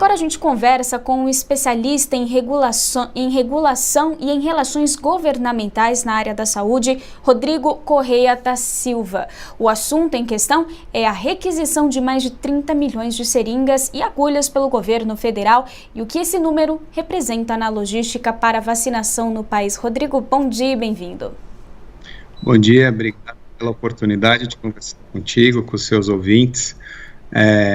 Agora a gente conversa com um especialista em regulação e em relações governamentais na área da saúde, Rodrigo Correia da Silva. O assunto em questão é a requisição de mais de 30 milhões de seringas e agulhas pelo governo federal e o que esse número representa na logística para a vacinação no país. Rodrigo, bom dia e bem-vindo. Bom dia, obrigado pela oportunidade de conversar contigo, com os seus ouvintes.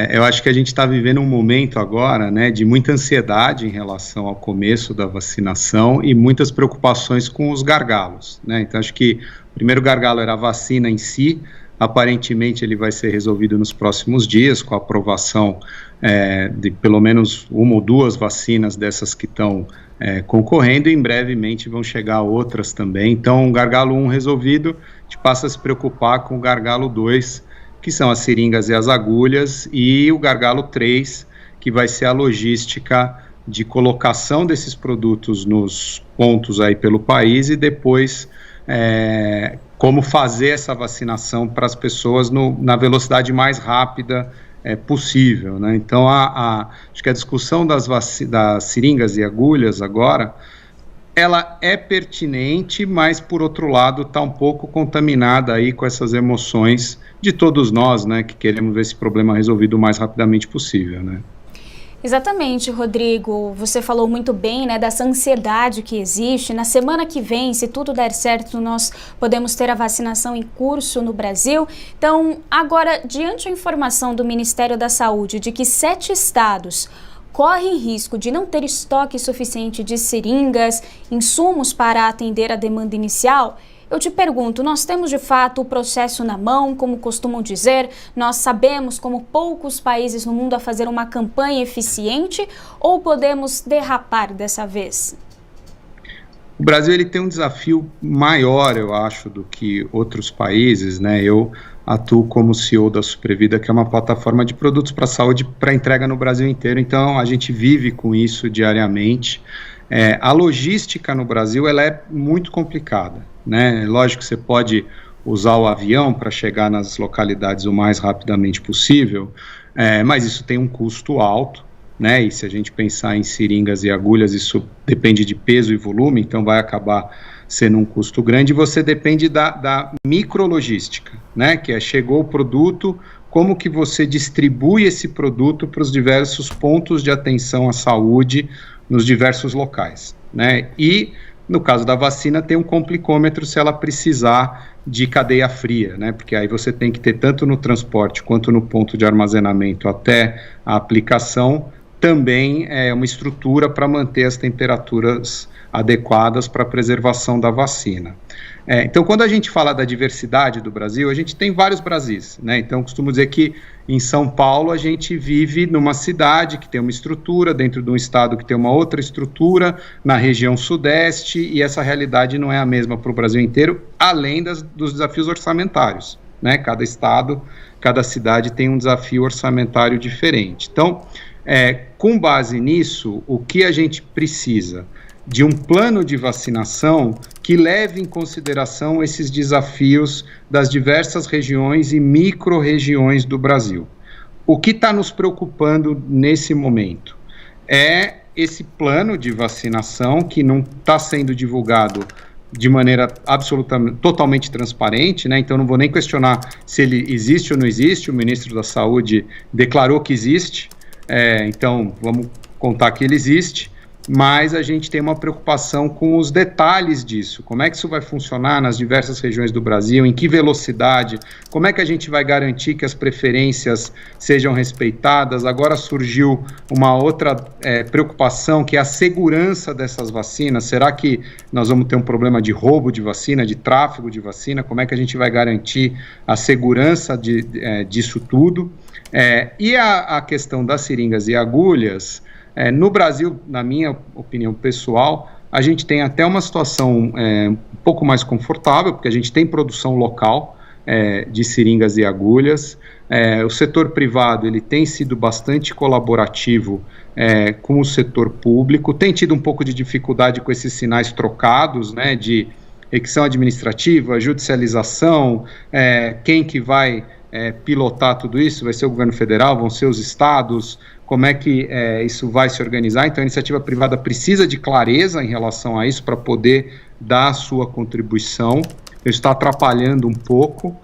Eu acho que a gente está vivendo um momento agora, né, de muita ansiedade em relação ao começo da vacinação e muitas preocupações com os gargalos, né? Então acho que o primeiro gargalo era a vacina em si. Aparentemente ele vai ser resolvido nos próximos dias com a aprovação de pelo menos uma ou duas vacinas dessas que estão concorrendo, e em brevemente vão chegar outras também. Então o gargalo 1 resolvido, a gente passa a se preocupar com o gargalo 2, que são as seringas e as agulhas, e o gargalo 3, que vai ser a logística de colocação desses produtos nos pontos aí pelo país e depois como fazer essa vacinação para as pessoas na velocidade mais rápida possível, né? Então, acho que a discussão das seringas e agulhas agora, ela é pertinente, mas, por outro lado, está um pouco contaminada aí com essas emoções de todos nós, né, que queremos ver esse problema resolvido o mais rapidamente possível, né? Exatamente, Rodrigo. Você falou muito bem, né, dessa ansiedade que existe. Na semana que vem, se tudo der certo, nós podemos ter a vacinação em curso no Brasil. Então, agora, diante da informação do Ministério da Saúde de que 7 estados correm risco de não ter estoque suficiente de seringas, insumos para atender a demanda inicial, eu te pergunto, nós temos de fato o processo na mão, como costumam dizer? Nós sabemos, como poucos países no mundo, a fazer uma campanha eficiente, ou podemos derrapar dessa vez? O Brasil ele tem um desafio maior, eu acho, do que outros países, né? Eu atuo como CEO da Supervida, que é uma plataforma de produtos para a saúde para entrega no Brasil inteiro, então a gente vive com isso diariamente. A logística no Brasil ela é muito complicada, né? Lógico que você pode usar o avião para chegar nas localidades o mais rapidamente possível, mas isso tem um custo alto, né? E se a gente pensar em seringas e agulhas, isso depende de peso e volume, então vai acabar sendo um custo grande. Você depende da micrologística, né? Que chegou o produto, como que você distribui esse produto para os diversos pontos de atenção à saúde nos diversos locais, né? E no caso da vacina tem um complicômetro se ela precisar de cadeia fria, né? Porque aí você tem que ter tanto no transporte quanto no ponto de armazenamento até a aplicação também uma estrutura para manter as temperaturas adequadas para a preservação da vacina. Então, quando a gente fala da diversidade do Brasil, a gente tem vários Brasis, né? Então, costumo dizer que em São Paulo a gente vive numa cidade que tem uma estrutura, dentro de um estado que tem uma outra estrutura, na região sudeste, e essa realidade não é a mesma para o Brasil inteiro, além dos desafios orçamentários, né? Cada estado, cada cidade tem um desafio orçamentário diferente. Então, com base nisso, o que a gente precisa? De um plano de vacinação que leve em consideração esses desafios das diversas regiões e micro-regiões do Brasil. O que está nos preocupando nesse momento é esse plano de vacinação que não está sendo divulgado de maneira absolutamente, totalmente transparente, né? Então não vou nem questionar se ele existe ou não existe. O ministro da Saúde declarou que existe, então vamos contar que ele existe. Mas a gente tem uma preocupação com os detalhes disso, como é que isso vai funcionar nas diversas regiões do Brasil, em que velocidade, como é que a gente vai garantir que as preferências sejam respeitadas. Agora surgiu uma outra preocupação, que é a segurança dessas vacinas. Será que nós vamos ter um problema de roubo de vacina, de tráfego de vacina? Como é que a gente vai garantir a segurança disso tudo? E a questão das seringas e agulhas, no Brasil, na minha opinião pessoal, a gente tem até uma situação um pouco mais confortável, porque a gente tem produção local de seringas e agulhas. O setor privado ele tem sido bastante colaborativo com o setor público, tem tido um pouco de dificuldade com esses sinais trocados, né, de requisição administrativa, judicialização, quem que vai pilotar tudo isso, vai ser o governo federal, vão ser os estados, como é que isso vai se organizar. Então a iniciativa privada precisa de clareza em relação a isso para poder dar a sua contribuição. Isso está atrapalhando um pouco.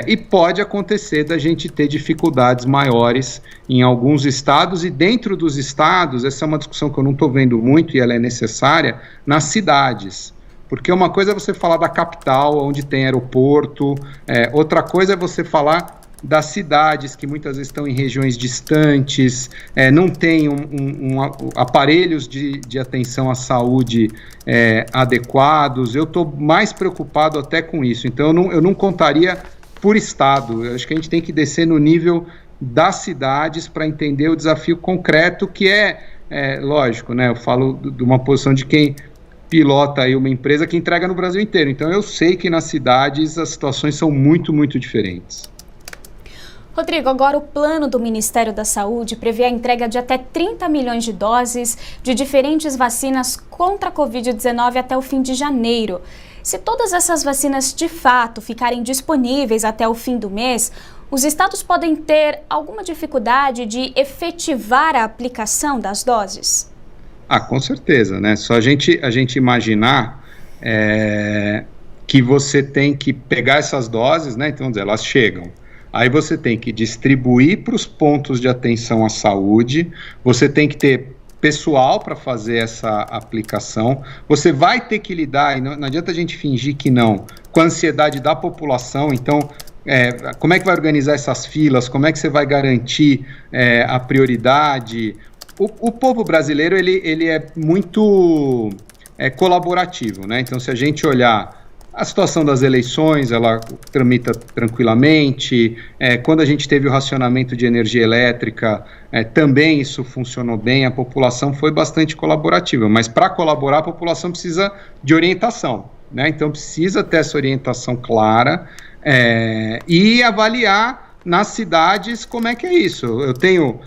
E pode acontecer da gente ter dificuldades maiores em alguns estados, e dentro dos estados, essa é uma discussão que eu não estou vendo muito e ela é necessária, nas cidades. Porque uma coisa é você falar da capital, onde tem aeroporto, outra coisa é você falar das cidades que muitas vezes estão em regiões distantes, não tem aparelhos de atenção à saúde adequados. Eu estou mais preocupado até com isso, então eu não contaria por estado. Eu acho que a gente tem que descer no nível das cidades para entender o desafio concreto, que lógico, né? Eu falo de uma posição de quem pilota aí uma empresa que entrega no Brasil inteiro, então eu sei que nas cidades as situações são muito, muito diferentes. Rodrigo, agora o plano do Ministério da Saúde prevê a entrega de até 30 milhões de doses de diferentes vacinas contra a Covid-19 até o fim de janeiro. Se todas essas vacinas de fato ficarem disponíveis até o fim do mês, os estados podem ter alguma dificuldade de efetivar a aplicação das doses? Com certeza, né? Só a gente imaginar que você tem que pegar essas doses, né? Então, elas chegam. Aí você tem que distribuir para os pontos de atenção à saúde, você tem que ter pessoal para fazer essa aplicação, você vai ter que lidar, e não adianta a gente fingir que não, com a ansiedade da população. Então, como é que vai organizar essas filas, como é que você vai garantir a prioridade? O povo brasileiro, ele é muito colaborativo, né? Então, se a gente olhar a situação das eleições, ela tramita tranquilamente. Quando a gente teve o racionamento de energia elétrica, também isso funcionou bem, a população foi bastante colaborativa. Mas para colaborar, a população precisa de orientação, né? Então precisa ter essa orientação clara e avaliar nas cidades como é que é isso. Eu tenho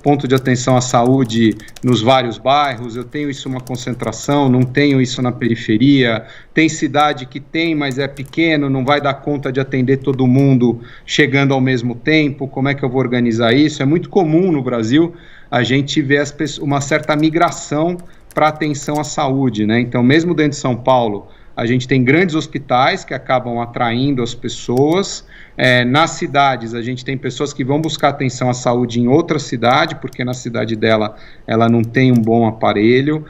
ponto de atenção à saúde nos vários bairros, eu tenho isso uma concentração, não tenho isso na periferia, tem cidade que tem, mas é pequeno, não vai dar conta de atender todo mundo chegando ao mesmo tempo, como é que eu vou organizar isso? É muito comum no Brasil a gente ver uma certa migração para atenção à saúde, né? Então, mesmo dentro de São Paulo, a gente tem grandes hospitais que acabam atraindo as pessoas. Nas cidades, a gente tem pessoas que vão buscar atenção à saúde em outra cidade, porque na cidade dela, ela não tem um bom aparelho.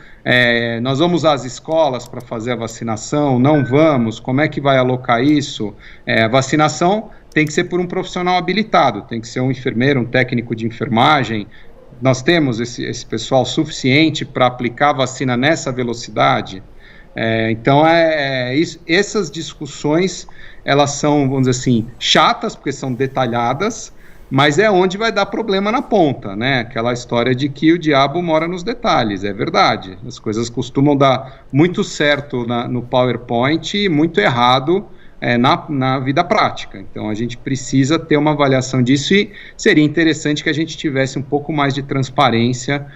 Nós vamos às escolas para fazer a vacinação? Não vamos? Como é que vai alocar isso? A vacinação tem que ser por um profissional habilitado, tem que ser um enfermeiro, um técnico de enfermagem. Nós temos esse pessoal suficiente para aplicar a vacina nessa velocidade? Então, essas discussões, elas são, vamos dizer assim, chatas, porque são detalhadas, mas é onde vai dar problema na ponta, né? Aquela história de que o diabo mora nos detalhes, é verdade. As coisas costumam dar muito certo no PowerPoint e muito errado na vida prática. Então, a gente precisa ter uma avaliação disso e seria interessante que a gente tivesse um pouco mais de transparência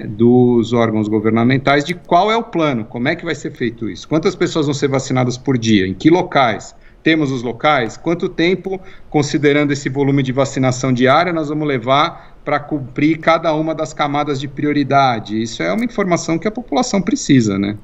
dos órgãos governamentais de qual é o plano, como é que vai ser feito isso, quantas pessoas vão ser vacinadas por dia, em que locais, temos os locais, quanto tempo, considerando esse volume de vacinação diária, nós vamos levar para cumprir cada uma das camadas de prioridade. Isso é uma informação que a população precisa, né?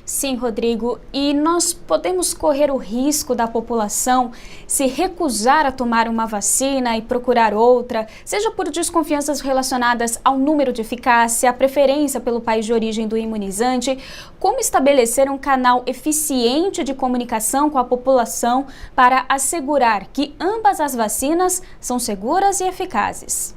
Sim, Rodrigo, e nós podemos correr o risco da população se recusar a tomar uma vacina e procurar outra, seja por desconfianças relacionadas ao número de eficácia, a preferência pelo país de origem do imunizante. Como estabelecer um canal eficiente de comunicação com a população para assegurar que ambas as vacinas são seguras e eficazes?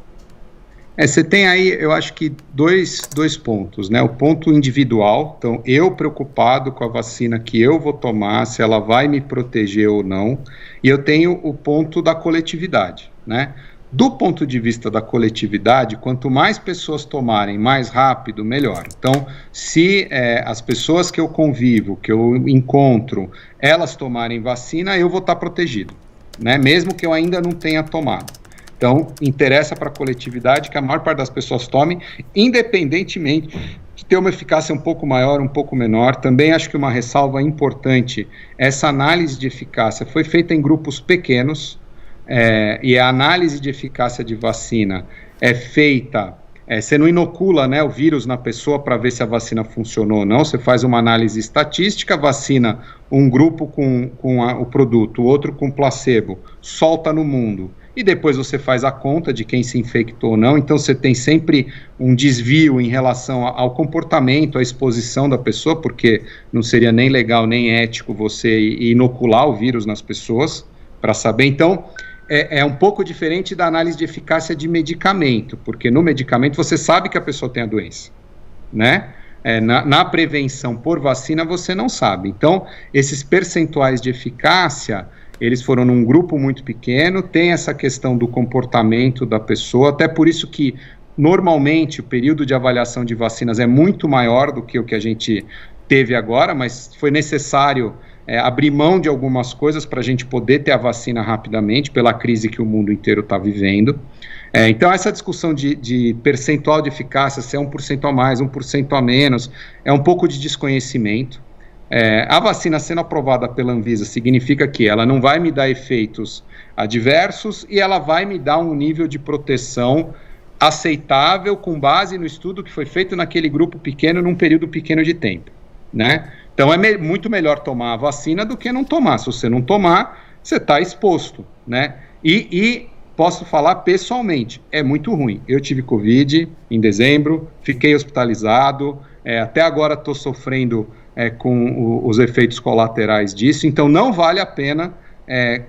Você tem aí, eu acho que dois pontos, né? O ponto individual, então eu preocupado com a vacina que eu vou tomar, se ela vai me proteger ou não, e eu tenho o ponto da coletividade, né? Do ponto de vista da coletividade, quanto mais pessoas tomarem mais rápido, melhor. Então, se as pessoas que eu convivo, que eu encontro, elas tomarem vacina, eu vou estar protegido, né? Mesmo que eu ainda não tenha tomado. Então, interessa para a coletividade que a maior parte das pessoas tome, independentemente de ter uma eficácia um pouco maior, um pouco menor. Também acho que uma ressalva importante, essa análise de eficácia foi feita em grupos pequenos, e a análise de eficácia de vacina é feita, você não inocula, né, o vírus na pessoa para ver se a vacina funcionou ou não, você faz uma análise estatística, vacina um grupo com o produto, o outro com placebo, solta no mundo, e depois você faz a conta de quem se infectou ou não, então você tem sempre um desvio em relação ao comportamento, à exposição da pessoa, porque não seria nem legal nem ético você inocular o vírus nas pessoas, para saber. Então, é um pouco diferente da análise de eficácia de medicamento, porque no medicamento você sabe que a pessoa tem a doença, né? Na prevenção por vacina você não sabe. Então, esses percentuais de eficácia, eles foram num grupo muito pequeno, tem essa questão do comportamento da pessoa, até por isso que normalmente o período de avaliação de vacinas é muito maior do que o que a gente teve agora, mas foi necessário abrir mão de algumas coisas para a gente poder ter a vacina rapidamente, pela crise que o mundo inteiro está vivendo. Então, essa discussão de percentual de eficácia, se é 1% a mais, 1% a menos, é um pouco de desconhecimento. A vacina sendo aprovada pela Anvisa significa que ela não vai me dar efeitos adversos e ela vai me dar um nível de proteção aceitável com base no estudo que foi feito naquele grupo pequeno, num período pequeno de tempo, né? Então, é muito melhor tomar a vacina do que não tomar. Se você não tomar, você está exposto, né? E posso falar pessoalmente, é muito ruim. Eu tive Covid em dezembro, fiquei hospitalizado, até agora estou sofrendo com os efeitos colaterais disso, então não vale a pena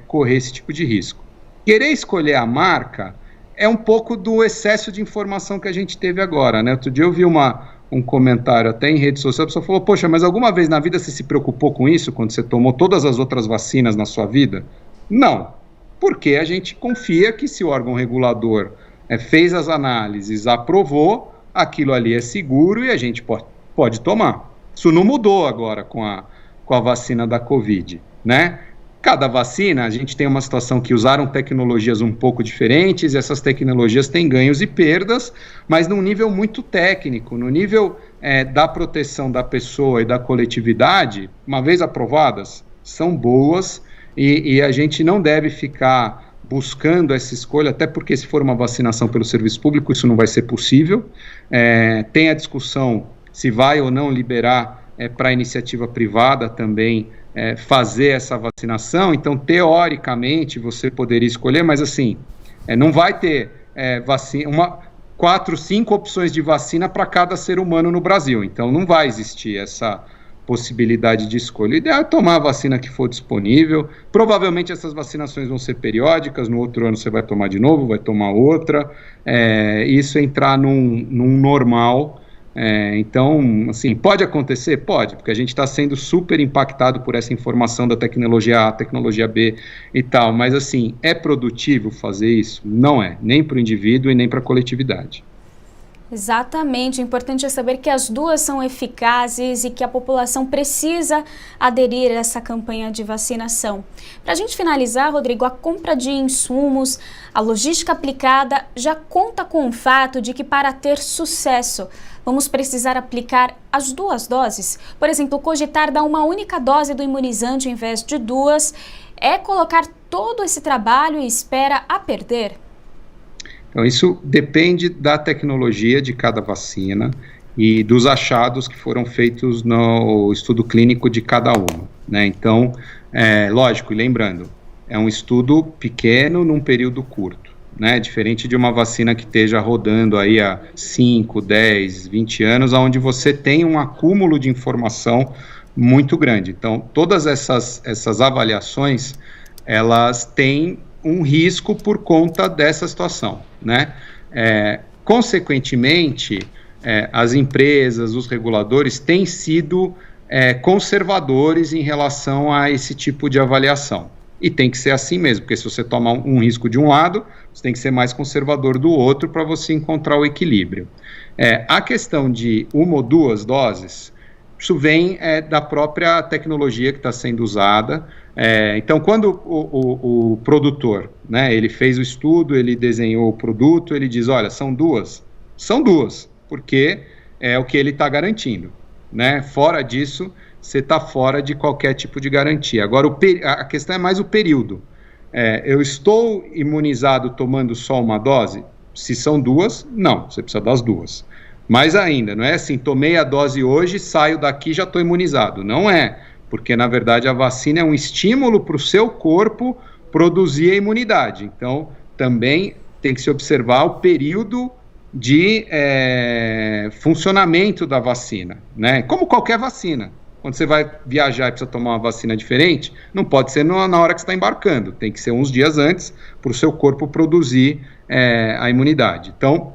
correr esse tipo de risco. Querer escolher a marca é um pouco do excesso de informação que a gente teve agora, né? Outro dia eu vi um comentário até em rede social, a pessoa falou, poxa, mas alguma vez na vida você se preocupou com isso, quando você tomou todas as outras vacinas na sua vida? Não, porque a gente confia que se o órgão regulador fez as análises, aprovou, aquilo ali é seguro e a gente pode tomar. Isso não mudou agora com a vacina da Covid, né? Cada vacina, a gente tem uma situação que usaram tecnologias um pouco diferentes, e essas tecnologias têm ganhos e perdas, mas num nível muito técnico, no nível da proteção da pessoa e da coletividade, uma vez aprovadas, são boas, e a gente não deve ficar buscando essa escolha, até porque se for uma vacinação pelo serviço público, isso não vai ser possível. Tem a discussão se vai ou não liberar para a iniciativa privada também fazer essa vacinação, então teoricamente você poderia escolher, mas assim, não vai ter 4, 5 opções de vacina para cada ser humano no Brasil, então não vai existir essa possibilidade de escolha. O ideal é tomar a vacina que for disponível, provavelmente essas vacinações vão ser periódicas, no outro ano você vai tomar de novo, vai tomar outra, isso é entrar num normal. Então, assim, pode acontecer? Pode, porque a gente está sendo super impactado por essa informação da tecnologia A, tecnologia B e tal, mas assim, é produtivo fazer isso? Não é, nem para o indivíduo e nem para a coletividade. Exatamente, o importante é saber que as duas são eficazes e que a população precisa aderir a essa campanha de vacinação. Para a gente finalizar, Rodrigo, a compra de insumos, a logística aplicada já conta com o fato de que para ter sucesso, vamos precisar aplicar as 2 doses. Por exemplo, cogitar dar uma única dose do imunizante ao invés de 2 é colocar todo esse trabalho e espera a perder? Então, isso depende da tecnologia de cada vacina e dos achados que foram feitos no estudo clínico de cada uma, né? Então, lógico, e lembrando, é um estudo pequeno num período curto, né? Diferente de uma vacina que esteja rodando aí há 5, 10, 20 anos, onde você tem um acúmulo de informação muito grande. Então, todas essas avaliações, elas têm um risco por conta dessa situação, né? Consequentemente, as empresas, os reguladores têm sido conservadores em relação a esse tipo de avaliação. E tem que ser assim mesmo, porque se você toma um risco de um lado, você tem que ser mais conservador do outro para você encontrar o equilíbrio. A questão de 1 ou 2 doses, isso vem da própria tecnologia que está sendo usada. Então, quando o produtor, né, ele fez o estudo, ele desenhou o produto, ele diz, olha, são 2? São 2, porque é o que ele está garantindo, né? Fora disso, você está fora de qualquer tipo de garantia. Agora, a questão é mais o período. eu estou imunizado tomando só uma dose? Se são duas, não, você precisa das duas. Mais ainda, não é assim, tomei a dose hoje, saio daqui, já estou imunizado. Não é, porque na verdade a vacina é um estímulo para o seu corpo produzir a imunidade. Então, também tem que se observar o período de funcionamento da vacina, né? Como qualquer vacina. Quando você vai viajar e precisa tomar uma vacina diferente, não pode ser na hora que você está embarcando, tem que ser uns dias antes para o seu corpo produzir a imunidade. Então,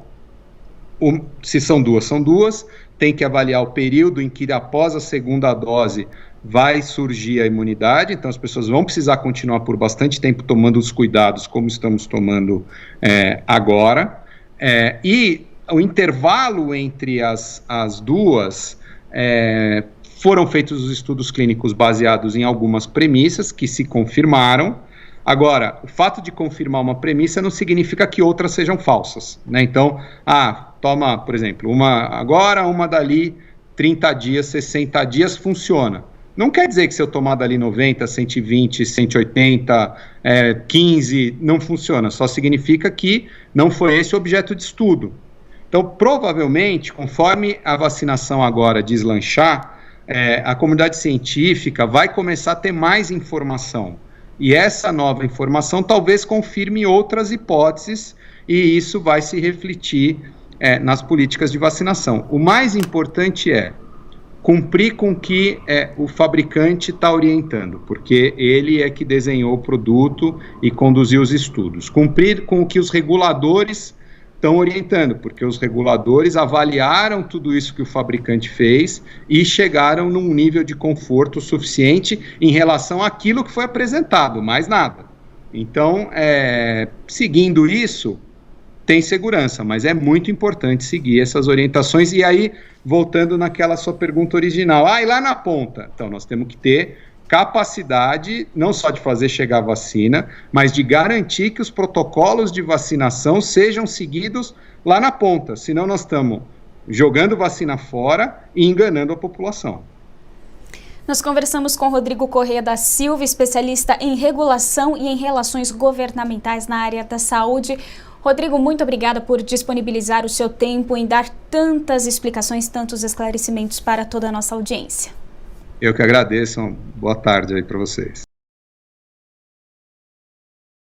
se são duas, tem que avaliar o período em que após a segunda dose vai surgir a imunidade, então as pessoas vão precisar continuar por bastante tempo tomando os cuidados como estamos tomando agora, e o intervalo entre as duas, foram feitos os estudos clínicos baseados em algumas premissas que se confirmaram. Agora, o fato de confirmar uma premissa não significa que outras sejam falsas, né? Então, toma, por exemplo, uma agora, uma dali, 30 dias, 60 dias, funciona. Não quer dizer que se eu tomar dali 90, 120, 180, 15, não funciona. Só significa que não foi esse o objeto de estudo. Então, provavelmente, conforme a vacinação agora deslanchar, a comunidade científica vai começar a ter mais informação. E essa nova informação talvez confirme outras hipóteses, e isso vai se refletir nas políticas de vacinação. O mais importante é cumprir com o que o fabricante está orientando, porque ele é que desenhou o produto e conduziu os estudos. Cumprir com o que os reguladores estão orientando, porque os reguladores avaliaram tudo isso que o fabricante fez e chegaram num nível de conforto suficiente em relação àquilo que foi apresentado, mais nada. Então, seguindo isso, tem segurança, mas é muito importante seguir essas orientações. E aí, voltando naquela sua pergunta original, e lá na ponta? Então, nós temos que ter capacidade, não só de fazer chegar a vacina, mas de garantir que os protocolos de vacinação sejam seguidos lá na ponta, senão nós estamos jogando vacina fora e enganando a população. Nós conversamos com Rodrigo Corrêa da Silva, especialista em regulação e em relações governamentais na área da saúde. Rodrigo, muito obrigada por disponibilizar o seu tempo em dar tantas explicações, tantos esclarecimentos para toda a nossa audiência. Eu que agradeço, boa tarde aí para vocês.